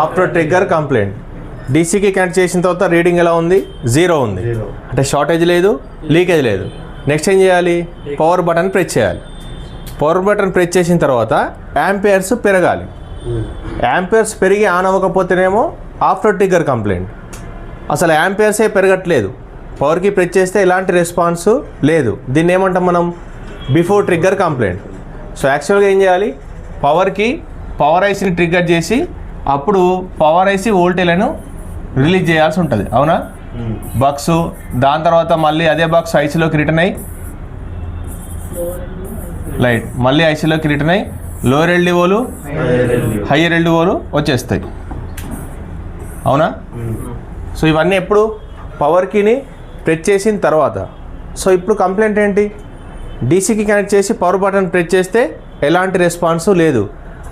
After trigger complaint. డీసీకి connect చేసిన తర్వాత రీడింగ్ ఎలా ఉంది? 0 ఉంది, అంటే షార్టేజ్ లేదు, లీకేజ్ లేదు. నెక్స్ట్ ఏం చేయాలి? పవర్ బటన్ ప్రెస్ చేయాలి. పవర్ బటన్ ప్రెస్ చేసిన తర్వాత యాంపియర్స్ పెరగాలి. యాంపియర్స్ పెరిగి ఆన్ అవ్వకపోతేనేమో ఆఫ్టర్ ట్రిగ్గర్ కంప్లైంట్. అసలు యాంపియర్సే పెరగట్లేదు, పవర్కి ప్రెస్ చేస్తే ఎలాంటి రెస్పాన్స్ లేదు, దీన్ని ఏమంటాం మనం? Before trigger complaint. సో యాక్చువల్గా ఏం చేయాలి? పవర్ ఐసీని ట్రిగ్గర్ చేసి అప్పుడు పవర్ ఐసీ వోల్టేజ్లను రిలీజ్ చేయాల్సి ఉంటుంది, అవునా? బక్స్, దాని తర్వాత మళ్ళీ అదే బక్స్ ఐసీలోకి రిటర్న్ అయ్యి లైట్ మళ్ళీ ఐసీలోకి రిటర్న్ అయ్యి లోయర్ ఎల్డిఓలు హయ్యర్ ఎల్డిఓలు వచ్చేస్తాయి, అవునా? సో ఇవన్నీ ఎప్పుడు? పవర్ కీని ప్రెస్ చేసిన తర్వాత. సో ఇప్పుడు కంప్లైంట్ ఏంటి? డీసీకి కనెక్ట్ చేసి పవర్ బటన్ ప్రెస్ చేస్తే ఎలాంటి రెస్పాన్స్ లేదు.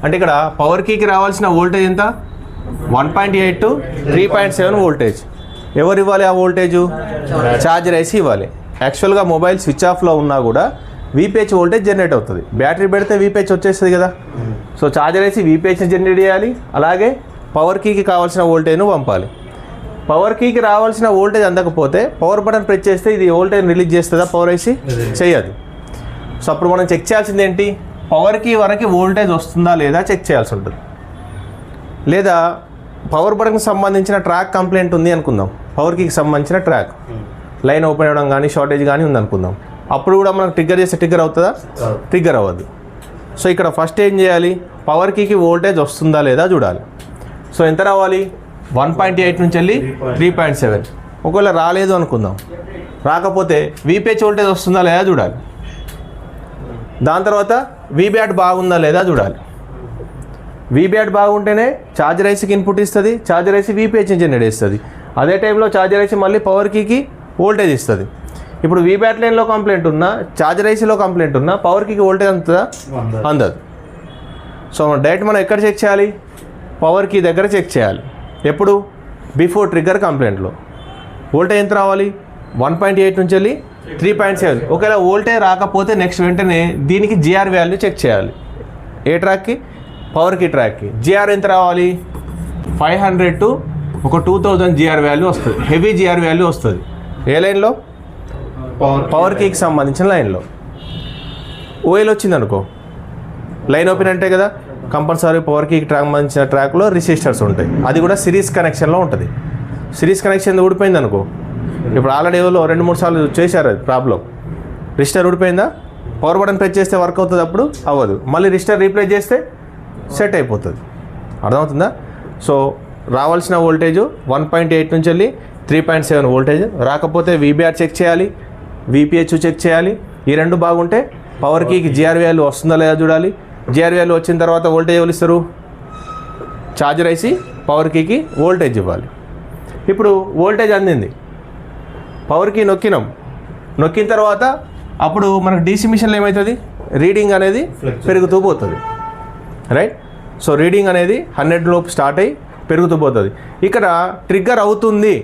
అంటే ఇక్కడ పవర్ కీకి రావాల్సిన వోల్టేజ్ ఎంత? 1.8 to 3.7 వోల్టేజ్. ఎవరు ఇవ్వాలి ఆ వోల్టేజు? ఛార్జర్ ఐసీ ఇవ్వాలి. యాక్చువల్గా మొబైల్ స్విచ్ ఆఫ్లో ఉన్నా కూడా వీపీహెచ్ వోల్టేజ్ జనరేట్ అవుతుంది. బ్యాటరీ పెడితే వీపీహెచ్ వచ్చేస్తుంది కదా. సో ఛార్జర్ ఐసీ వీపీహెచ్ని జనరేట్ చేయాలి, అలాగే పవర్ కీకి కావాల్సిన వోల్టేజ్ను పంపాలి. పవర్ కీకి రావాల్సిన వోల్టేజ్ అందకపోతే పవర్ బటన్ ప్రెస్ చేస్తే ఇది వోల్టేజ్ రిలీజ్ చేస్తుందా? పవర్ ఐసీ చేయదు. సో అప్పుడు మనం చెక్ చేయాల్సింది ఏంటి? పవర్ కీ వరకు వోల్టేజ్ వస్తుందా లేదా చెక్ చేయాల్సి ఉంటుంది. లేదా పవర్ బటన్కి సంబంధించిన ట్రాక్ కంప్లైంట్ ఉంది అనుకుందాం, పవర్ కీకి సంబంధించిన ట్రాక్ లైన్ ఓపెన్ అవ్వడం కానీ షార్టేజ్ కానీ ఉంది అనుకుందాం. అప్పుడు కూడా మనకు ట్రిగ్గర్ చేస్తే ట్రిగ్గర్ అవుతుందా? ట్రిగ్గర్ అవ్వదు. సో ఇక్కడ ఫస్ట్ ఏం చేయాలి? పవర్ కీకి వోల్టేజ్ వస్తుందా లేదా చూడాలి. సో ఎంత రావాలి? 1.8 నుంచి వెళ్ళి 3.7. ఒకవేళ రాలేదు అనుకుందాం, రాకపోతే వీపీహెచ్ వోల్టేజ్ వస్తుందా లేదా చూడాలి. దాని తర్వాత వీబ్యాట్ బాగుందా లేదా చూడాలి. వీబ్యాట్ బాగుంటేనే ఛార్జర్ ఐసీకి ఇన్పుట్ ఇస్తుంది, ఛార్జర్ ఐసీ వీపీహెచ్ని జనరేట్ చేస్తుంది. అదే టైంలో ఛార్జర్ ఐసీ మళ్ళీ పవర్ కీకి వోల్టేజ్ ఇస్తుంది. ఇప్పుడు వీబ్యాట్ లైన్లో కంప్లైంట్ ఉన్నా, ఛార్జర్ ఐసీలో కంప్లైంట్ ఉన్నా పవర్ కీకి వోల్టేజ్ అందుతుందా? అందదు. సో డైరెక్ట్ మనం ఎక్కడ చెక్ చేయాలి? పవర్ కీ దగ్గర చెక్ చేయాలి. ఎప్పుడు? Before trigger కంప్లైంట్లో. వోల్టేజ్ ఎంత రావాలి? 1.8 నుంచి వెళ్ళి 3.7. ఒకవేళ వోల్టేజ్ రాకపోతే నెక్స్ట్ వెంటనే దీనికి జిఆర్ వాల్యూ చెక్ చేయాలి. ఏ ట్రాక్కి? పవర్ కీ ట్రాక్కి. జిఆర్ ఎంత రావాలి? 500 to 2000 జిఆర్ వాల్యూ వస్తుంది, హెవీ జిఆర్ వాల్యూ వస్తుంది. ఏ లైన్లో? పవర్ కీకి సంబంధించిన లైన్లో. ఓఎల్ వచ్చింది అనుకో, లైన్ ఓపెన్ అంటే కదా కంపల్సరీ పవర్ కీకి సంబంధించిన ట్రాక్లో రెసిస్టర్స్ ఉంటాయి, అది కూడా సిరీస్ కనెక్షన్లో ఉంటుంది. సిరీస్ కనెక్షన్ ఊడిపోయింది అనుకో, ఇప్పుడు ఆల్రెడీ ఏదో 2-3 సార్లు చేశారు అది ప్రాబ్లం. రిజిస్టర్ ఊడిపోయిందా? పవర్ బటన్ ప్రెస్ చేస్తే వర్క్ అవుతుంది, అప్పుడు అవ్వదు. మళ్ళీ రిజిస్టర్ రీప్లేస్ చేస్తే సెట్ అయిపోతుంది. అర్థమవుతుందా? సో రావాల్సిన వోల్టేజ్ 1.8 నుంచి వెళ్ళి 3.7 వోల్టేజ్. రాకపోతే వీబీఆర్ చెక్ చేయాలి, వీపీహెచ్ చెక్ చేయాలి. ఈ రెండు బాగుంటే పవర్ కీకి జిఆర్ వాల్యూ వస్తుందా లేదా చూడాలి. జిఆర్ వాల్యూ వచ్చిన తర్వాత వోల్టేజ్ ఎవరు ఇస్తారు? ఛార్జర్ ఐసీ పవర్ కీకి వోల్టేజ్ ఇవ్వాలి. ఇప్పుడు వోల్టేజ్ అందింది, పవర్ కీ నొక్కిన తర్వాత అప్పుడు మనకు డీసీ మిషన్లో ఏమవుతుంది? రీడింగ్ అనేది పెరుగుతూ పోతుంది, రైట్? సో రీడింగ్ అనేది 100 లోపు స్టార్ట్ అయ్యి పెరుగుతూ పోతుంది. ఇక్కడ ట్రిగ్గర్ అవుతుంది,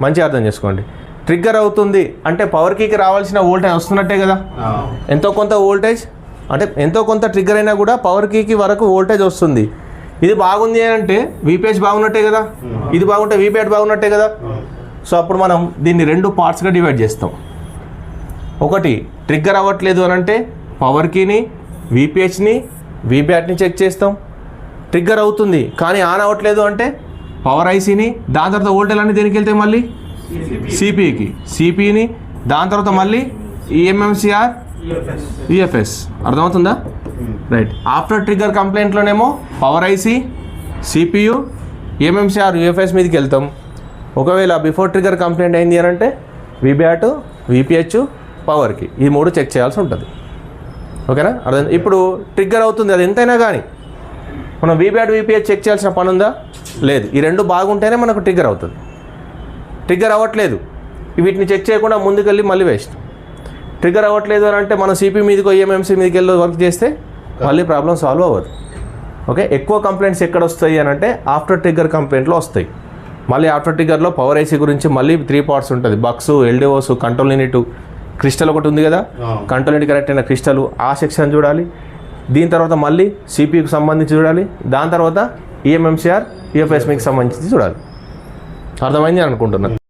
మంచిగా అర్థం చేసుకోండి. ట్రిగ్గర్ అవుతుంది అంటే పవర్ కీకి రావాల్సిన వోల్టేజ్ వస్తున్నట్టే కదా. ఎంతో కొంత వోల్టేజ్ అంటే ఎంతో కొంత ట్రిగ్గర్ అయినా కూడా పవర్ కీకి వరకు వోల్టేజ్ వస్తుంది. ఇది బాగుంది అంటే వీపీహెచ్ బాగున్నట్టే కదా, ఇది బాగుంటే వీపీహెచ్ బాగున్నట్టే కదా. సో అప్పుడు మనం దీన్ని 2 పార్ట్స్గా డివైడ్ చేస్తాం. ఒకటి ట్రిగ్గర్ అవ్వట్లేదు అని అంటే పవర్ కీని, వీపీహెచ్ని, వీబ్యాట్ని చెక్ చేస్తాం. ట్రిగ్గర్ అవుతుంది కానీ ఆన్ అవ్వట్లేదు అంటే పవర్ ఐసీని, దాని తర్వాత వోల్టేజ్ అన్నీ దేనికి వెళ్తాయి? మళ్ళీ సిపిని, దాని తర్వాత మళ్ళీ ఈఎంఎంసిఆర్, యూఎఫ్ఎస్. అర్థమవుతుందా? రైట్. ఆఫ్టర్ ట్రిగ్గర్ కంప్లైంట్లోనేమో power IC, CPU, EMMCR, UFS మీదకి వెళ్తాం. ఒకవేళ బిఫోర్ ట్రిగ్గర్ కంప్లైంట్ అయింది అని అంటే వీబ్యాట్, వీపీహెచ్, పవర్కి ఈ 3 చెక్ చేయాల్సి ఉంటుంది. ఓకేనా? అర్థం. ఇప్పుడు ట్రిగ్గర్ అవుతుంది, అది ఎంతైనా కానీ మనం వీబ్యాట్, వీపీహెచ్ చెక్ చేయాల్సిన పని ఉందా? లేదు. ఈ 2 బాగుంటేనే మనకు ట్రిగ్గర్ అవుతుంది. ట్రిగ్గర్ అవ్వట్లేదు, వీటిని చెక్ చేయకుండా ముందుకెళ్ళి మళ్ళీ వేస్ట్. ట్రిగ్గర్ అవ్వట్లేదు అని అంటే మనం సిపి మీదకో ఈఎంఎంసీ మీదకి వెళ్ళి వర్క్ చేస్తే మళ్ళీ ప్రాబ్లం సాల్వ్ అవ్వదు. ఓకే. ఎక్కువ కంప్లైంట్స్ ఎక్కడ వస్తాయి అని అంటే ఆఫ్టర్ ట్రిగ్గర్ కంప్లైంట్లో వస్తాయి. మళ్ళీ ఆఫ్టర్ ట్రిగ్గర్లో పవర్ ఐసీ గురించి మళ్ళీ 3 పార్ట్స్ ఉంటుంది. బక్స్, ఎల్డిఓస్, కంట్రోల్ యూనిట్, క్రిస్టల్ ఒకటి ఉంది కదా, కంట్రోల్ యూనిట్ కనెక్ట్ అయిన క్రిస్టల్, ఆ సెక్షన్ చూడాలి. దీని తర్వాత మళ్ళీ సిపియుకి సంబంధించి చూడాలి. దాని తర్వాత ఈఎంఎంసిఆర్, టీఎఫ్ఎస్ఎంఈకి సంబంధించి చూడాలి. అర్థమైంది అనుకుంటున్నాను.